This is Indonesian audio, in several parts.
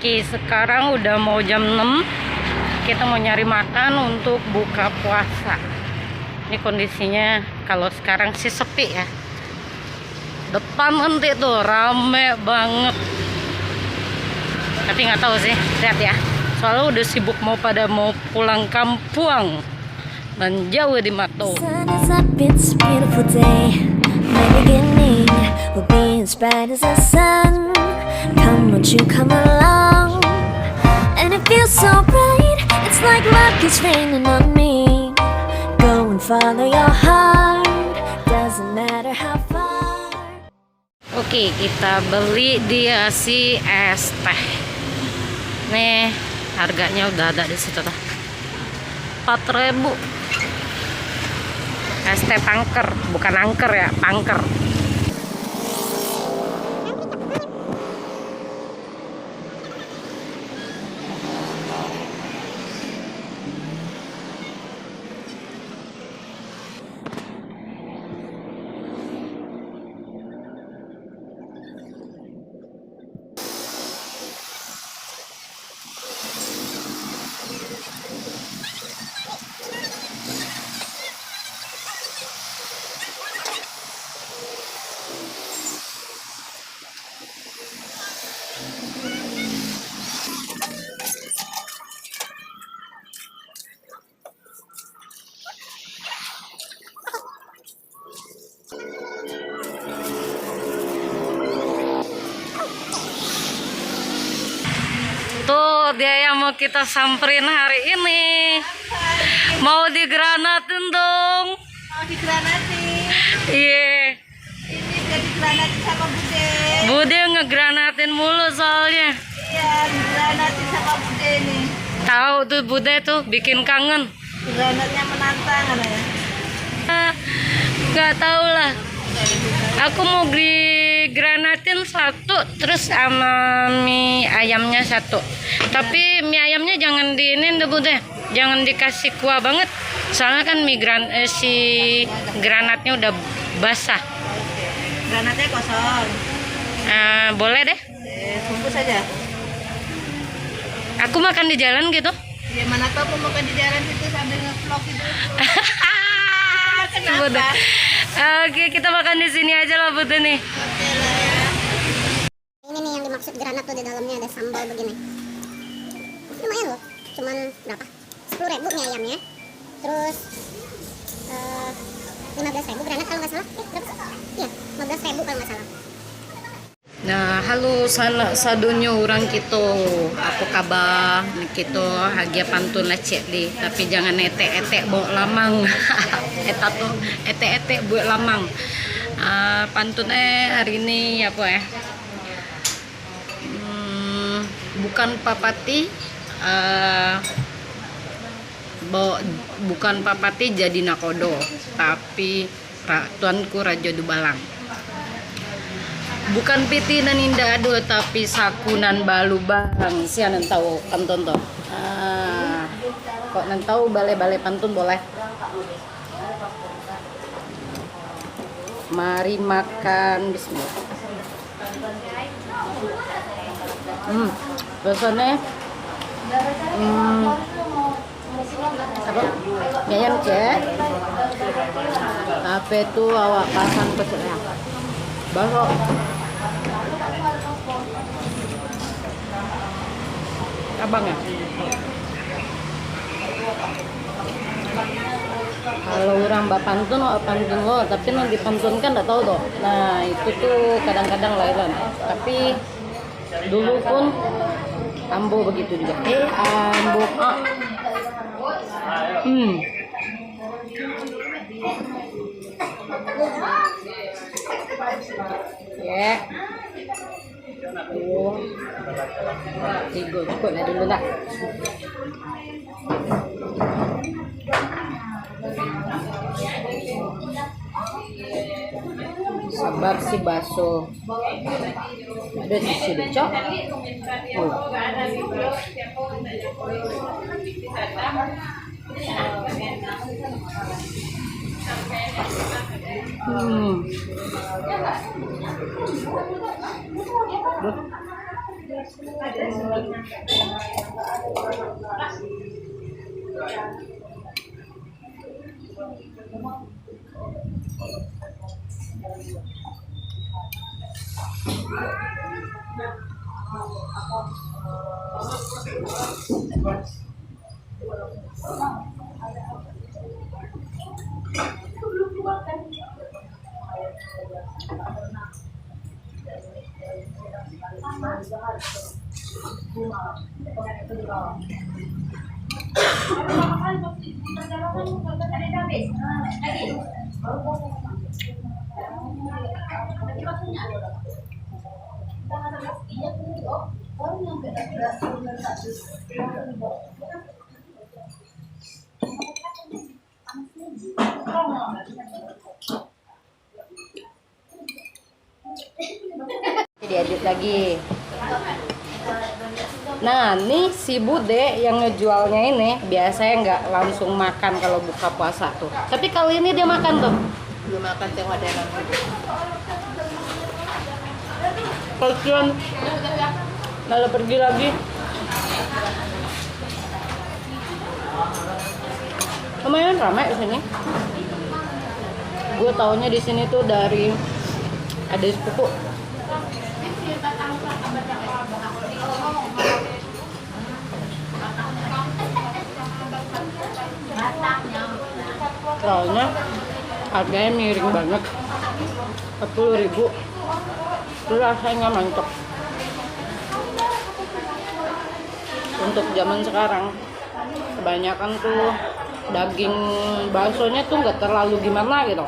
Oke, sekarang udah mau jam 6. Kita mau nyari makan untuk buka puasa. Ini kondisinya kalau sekarang sih sepi ya. Depan nanti tuh rame banget. Tapi nggak tahu sih, lihat ya. Soalnya udah sibuk mau pulang kampung dan jauh di Mato. Come won't you come along? And it feels so bright. It's like luck is raining on me. Go and follow your heart. Doesn't matter how far. Oke, kita beli dia si es teh. Nih, harganya udah ada di situ tuh. 4.000. Es teh pangker, bukan angker ya, pangker. Tuh dia yang mau kita samperin hari ini. Mau digranatin dong. Mau digranatin. Iya. Ini udah digranatin sama Bude. Bude ngegranatin mulu soalnya. Iya, digranatin sama Bude nih. Tahu tuh Bude tuh bikin kangen. Granatnya menantang ada ya. Gak tahu lah. Aku mau digranatin satu, terus sama mie ayamnya satu. Tapi mie ayamnya jangan diinin deh Bude, jangan dikasih kuah banget. Soalnya kan si granatnya udah basah. Granatnya kosong. Boleh deh. Bungkus aja. Aku makan di jalan gitu. Ya mana tahu aku makan di jalan itu sambil nge-vlog itu. Bude. Oke, kita makan di sini aja lah Bude nih. Oke lah ya. Ini nih yang dimaksud granat tuh, di dalamnya ada sambal begini. Lumayan loh, cuman berapa? 10.000 mie ayamnya. Terus 15.000 granat kalau nggak salah. Berapa sih? Iya, 15.000 kalau nggak salah. Nah, halo sana sadunya orang kita. Apa kabar? Kita hagia pantun lecek di, tapi jangan ete-ete bawa lamang. Eta tuh ete-ete buat lamang. Pantun hari ini apa ya? Bukan papati, bukan papati jadi nakodo, tapi tuanku Raja Dubalang. Bukan piti dan indah ado, tapi sakunan balu bang. Sian tahu pantun toh. Kok tahu bale-bale pantun boleh. Mari makan, bismillah. Rasanya apa? Mie ayam cek. Apa itu awak pasang pecelnya? Baru abang ya. Kalau orang pantun lo, tapi non dipantunkan nggak tahu toh. Nah itu tuh kadang-kadang lailan. Tapi dulu pun ambo begitu juga. Ambo. Ya. Tiga cukup lah dulu lah. Sabar si baso. Ada di sini cok. Diedit lagi. Nah, nih si Bude yang ngejualnya ini biasanya nggak langsung makan kalau buka puasa tuh. Tapi kali ini dia makan tuh. Belum makan tengok dalam. Kasian. Lalu pergi lagi. Lumayan ramai di sini. Gue taunya di sini tuh dari ada sepupu. Soalnya harganya miring banget, 40.000. Itu rasanya mantap. Untuk zaman sekarang kebanyakan tuh daging baksonya tuh nggak terlalu gimana gitu.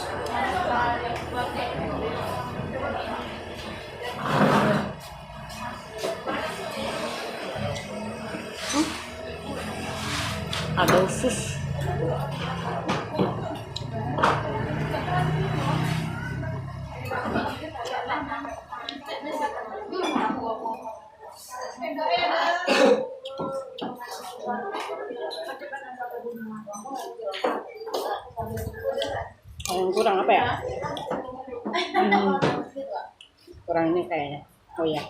Ada usus. Yang kurang apa ya? Kurang ini kayaknya. Oh ya.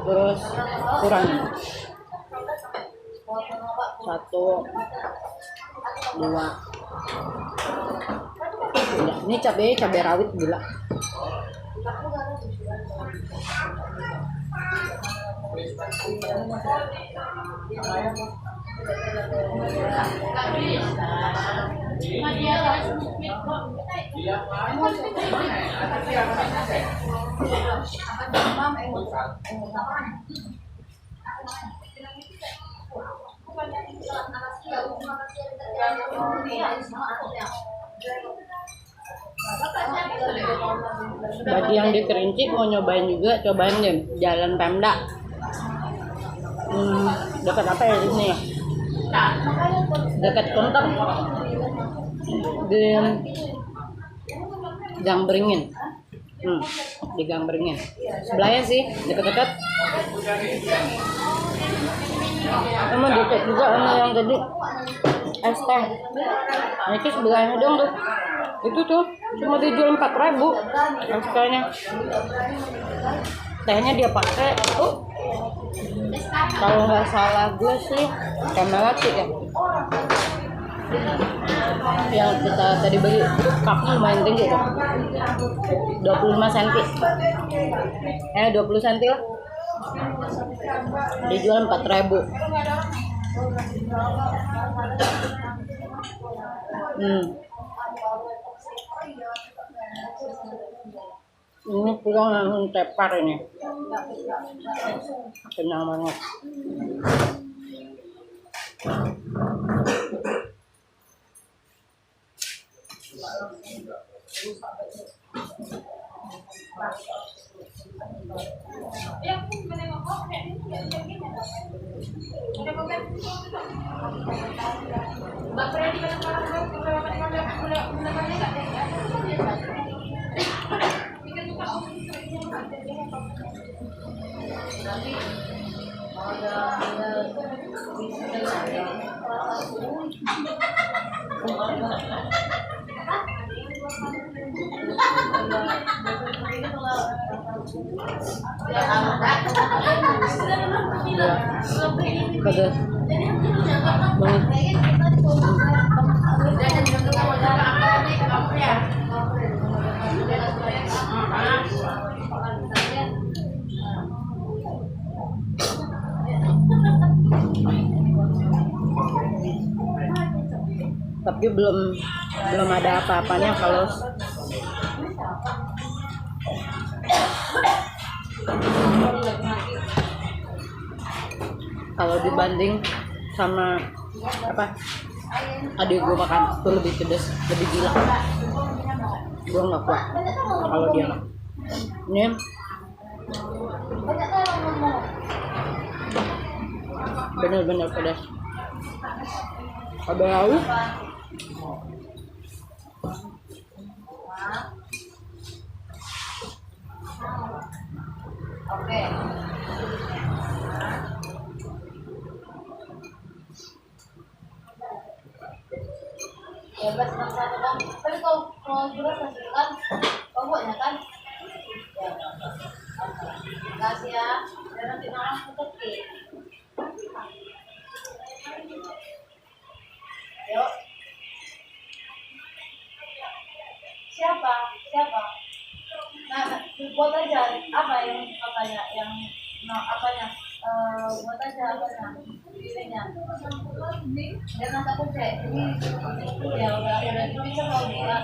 Terus kurang ini. 1, 2. Udah, ini cabai rawit gula. Bagi yang di Kerinci mau nyobain juga, cobain deh Jalan Pemda. Dekat apa ya di sini ya? Dekat Konter di Gang Beringin. Di Gang Beringin. Sebelahnya sih dekat-dekat. Sama dekat juga sama yang tadi es teh. Nah, itu sebelahnya dong tuh. Itu tuh cuma dijual 4.000 es tehnya. Tehnya dia pakai tuh. Kalau nggak salah gue sih Kemelati ya. Yang kita tadi beli cupnya lumayan tinggi tuh. 25 cm. 20 cm lah. Dijual 4.000. Ini kurang langsung tepar ini. Kenyang banget. Pedas banget. Tapi belum ada apa-apanya kalau dibanding sama apa adik gue makan itu lebih pedas, lebih gila. Gue nggak kuat kalau dia ini bener-bener pedas. Ada lauk Ya belas enam satu kan. Tapi kalau belas kasih kan, kau buatnya kan? Ya. Kasih ya. Dan nanti malam tutup ke. Yuk. Siapa? Nah, buat aja apa yang apanya yang apanya buat aja apanya pilihnya. Jangan takut cek. Ya udah bisa kalau dia.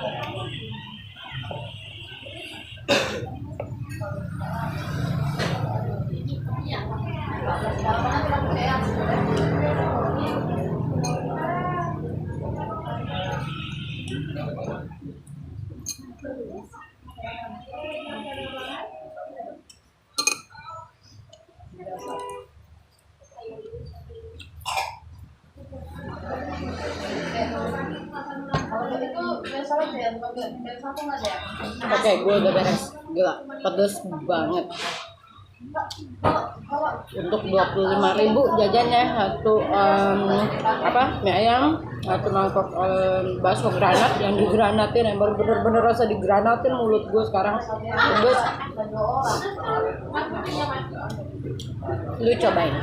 Itu biasa aja ya, biasa aku nggak ada. Oke, gue udah beres. Gila, pedes banget. Untuk 25.000 jajannya satu mie ayam, satu mangkok bakso granat yang digranatin, yang baru bener-bener rasa digranatin mulut gue sekarang. Terus lu cobain.